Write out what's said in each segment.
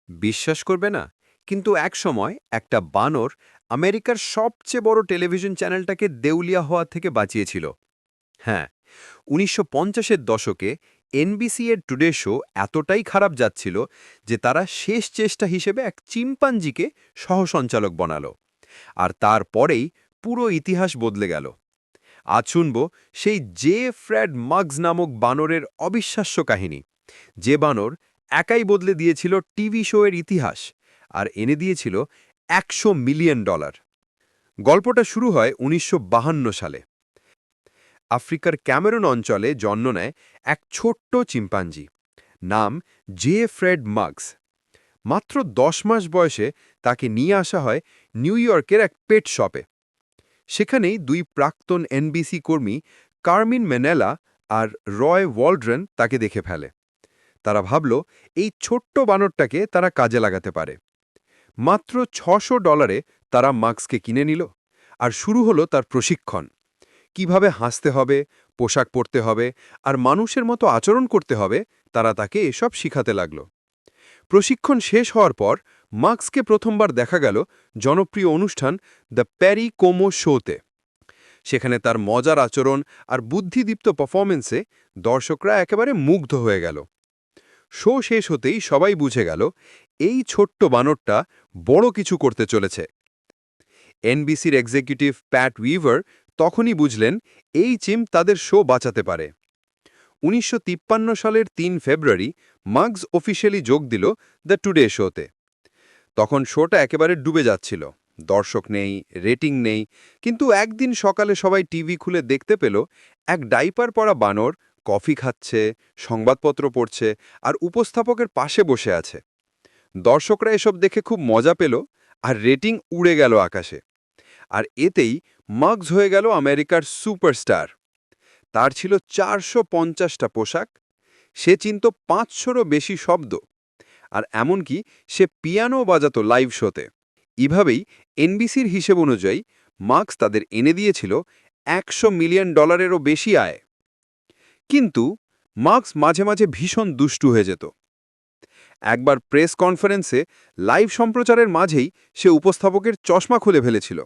বিশ্বাস করবে না, কিন্তু একসময় একটা বানর আমেরিকার সবচেয়ে বড় টেলিভিশন চ্যানেলটাকে দেউলিয়া হওয়া থেকে বাঁচিয়েছিল। হ্যাঁ, ১৯৫০-এর দশকে এনবিসি এর টুডে শো এতটাই খারাপ যাচ্ছিল যে তারা শেষ চেষ্টা হিসেবে এক চিম্পাঞ্জিকে সহসঞ্চালক বানালো। আর তারপরেই পুরো ইতিহাস বদলে গেল। আজ শুনব সেই ফ্রেড মাগস নামক বানরের অবিশ্বাস্য কাহিনী, যে বানর একাই বদলে দিয়েছিল টিভি শো এর ইতিহাস আর এনে দিয়েছিল $১০০ মিলিয়ন। গল্পটা শুরু হয় ১৯৫২ সালে। আফ্রিকার ক্যামেরুন অঞ্চলে জন্ম নেয় এক ছোট্ট চিম্পাঞ্জি, নাম ফ্রেড মাগস। মাত্র ১০ মাস বয়সে তাকে নিয়ে আসা হয় নিউ ইয়র্কের এক পেট শপে। সেখানেই দুই প্রাক্তন এনবিসি কর্মী কার্মিন মেনেলা আর রয় ওয়ালড্রেন তাকে দেখে ফেলে। তারা ভাবল এই ছোট্ট বানরটাকে তারা কাজে লাগাতে পারে। মাত্র $৬০০ তারা মাস্ককে কিনে নিল, আর শুরু হলো তার প্রশিক্ষণ। কিভাবে হাসতে হবে, পোশাক পরতে হবে আর মানুষের মতো আচরণ করতে হবে, তারা তাকে এসব শিখাতে লাগল। প্রশিক্ষণ শেষ হওয়ার পর মাস্ককে প্রথমবার দেখা গেল জনপ্রিয় অনুষ্ঠান দ্য প্যারি কোমো শোতে। সেখানে তার মজার আচরণ আর বুদ্ধিদীপ্ত পারফরমেন্সে দর্শকরা একেবারে মুগ্ধ হয়ে গেল। শো শেষ হতেই সবাই বুঝে গেল এই ছোট্ট বানরটা বড় কিছু করতে চলেছে। এনবিসির এক্সিকিউটিভ প্যাট উইভার তখনই বুঝলেন এই চিম তাদের শো বাঁচাতে পারে। ১৯৫৩ সালের ৩ ফেব্রুয়ারি মাগস অফিসিয়ালি যোগ দিল দ্য টুডে শোতে। তখন শোটা একেবারে ডুবে যাচ্ছিল, দর্শক নেই, রেটিং নেই। কিন্তু একদিন সকালে সবাই টিভি খুলে দেখতে পেল এক ডাইপার পরা বানর কফি খাচ্ছে, সংবাদপত্র পড়ছে আর উপস্থাপকের পাশে বসে আছে। দর্শকরা এসব দেখে খুব মজা পেল আর রেটিং উড়ে গেল আকাশে। আর এতেই মাগস হয়ে গেল আমেরিকার সুপারস্টার। তার ছিল ৪৫০টা পোশাক, সে চিনত ৫০০রও বেশি শব্দ, আর এমনকি সে পিয়ানো বাজাতো লাইভ শোতে। এভাবেই এনবিসির হিসেব অনুযায়ী মার্কস তাদের এনে দিয়েছিল $১০০ মিলিয়নেরও বেশি আয়। কিন্তু মার্কস মাঝে মাঝে ভীষণ দুষ্টু হয়ে যেত। একবার প্রেস কনফারেন্সে লাইভ সম্প্রচারের মাঝেই সে উপস্থাপকের চশমা খুলে ফেলেছিল।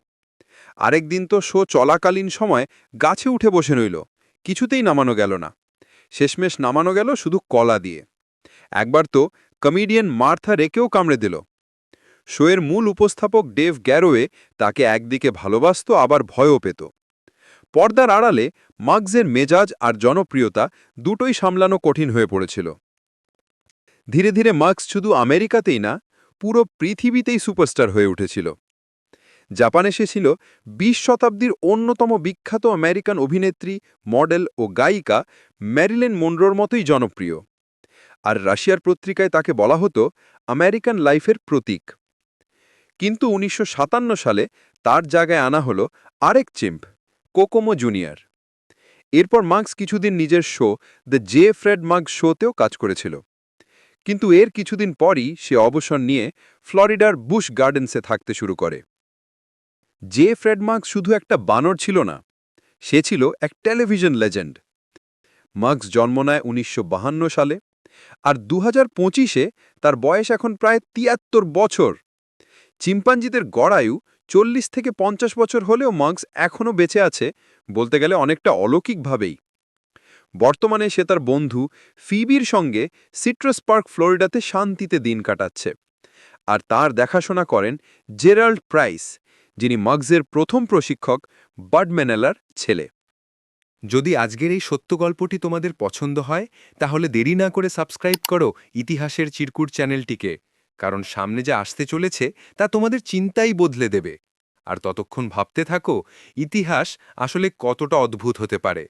আরেকদিন তো শো চলাকালীন সময় গাছে উঠে বসে রইল, কিছুতেই নামানো গেল না। শেষমেশ নামানো গেল শুধু কলা দিয়ে। একবার তো কমেডিয়ান মার্থা রেকেও কামড়ে দিল। শোয়ের মূল উপস্থাপক ডেভ গ্যারোয়ে তাকে একদিকে ভালোবাসত, আবার ভয়ও পেত। পর্দার আড়ালে মাগসের মেজাজ আর জনপ্রিয়তা দুটোই সামলানো কঠিন হয়ে পড়েছিল। ধীরে ধীরে মার্কস শুধু আমেরিকাতেই না, পুরো পৃথিবীতেই সুপারস্টার হয়ে উঠেছিল। জাপানে সে ছিল ২০ শতাব্দীর অন্যতম বিখ্যাত আমেরিকান অভিনেত্রী, মডেল ও গায়িকা ম্যারিলিন মনরোর মতোই জনপ্রিয়। আর রাশিয়ার পত্রিকায় তাকে বলা হতো আমেরিকান লাইফের প্রতীক। কিন্তু ১৯৫৭ সালে তার জায়গায় আনা হলো আরেক চিম্প, কোকোমো জুনিয়র। এরপর মার্কস কিছুদিন নিজের শো দ্য ফ্রেড মাগস শোতেও কাজ করেছিল। কিন্তু এর কিছুদিন পরই সে অবসর নিয়ে ফ্লোরিডার বুশ গার্ডেন্সে থাকতে শুরু করে। ফ্রেড মাগস শুধু একটা বানর ছিল না, সে ছিল এক টেলিভিশন লেজেন্ড। মাগস জন্ম নেয় ১৯৫২ সালে, আর ২০২৫-এ তার বয়স এখন প্রায় ৭৩ বছর। চিম্পাঞ্জিদের গড় আয়ু ৪০ থেকে ৫০ বছর হলেও মাগস এখনও বেঁচে আছে, বলতে গেলে অনেকটা অলৌকিকভাবেই। বর্তমানে সে তার বন্ধু ফিবির সঙ্গে সিট্রাস পার্ক, ফ্লোরিডাতে শান্তিতে দিন কাটাচ্ছে। আর তার দেখাশোনা করেন জেরাল্ড প্রাইস, যিনি মাগসের প্রথম প্রশিক্ষক বাড মেনেলার ছেলে। যদি আজকের এই সত্য গল্পটি তোমাদের পছন্দ হয়, তাহলে দেরি না করে সাবস্ক্রাইব করো ইতিহাসের চিরকুট চ্যানেলটিকে, কারণ সামনে যা আসতে চলেছে তা তোমাদের চিন্তাই বদলে দেবে। আর ততক্ষণ ভাবতে থাকো ইতিহাস আসলে কতটা অদ্ভুত হতে পারে।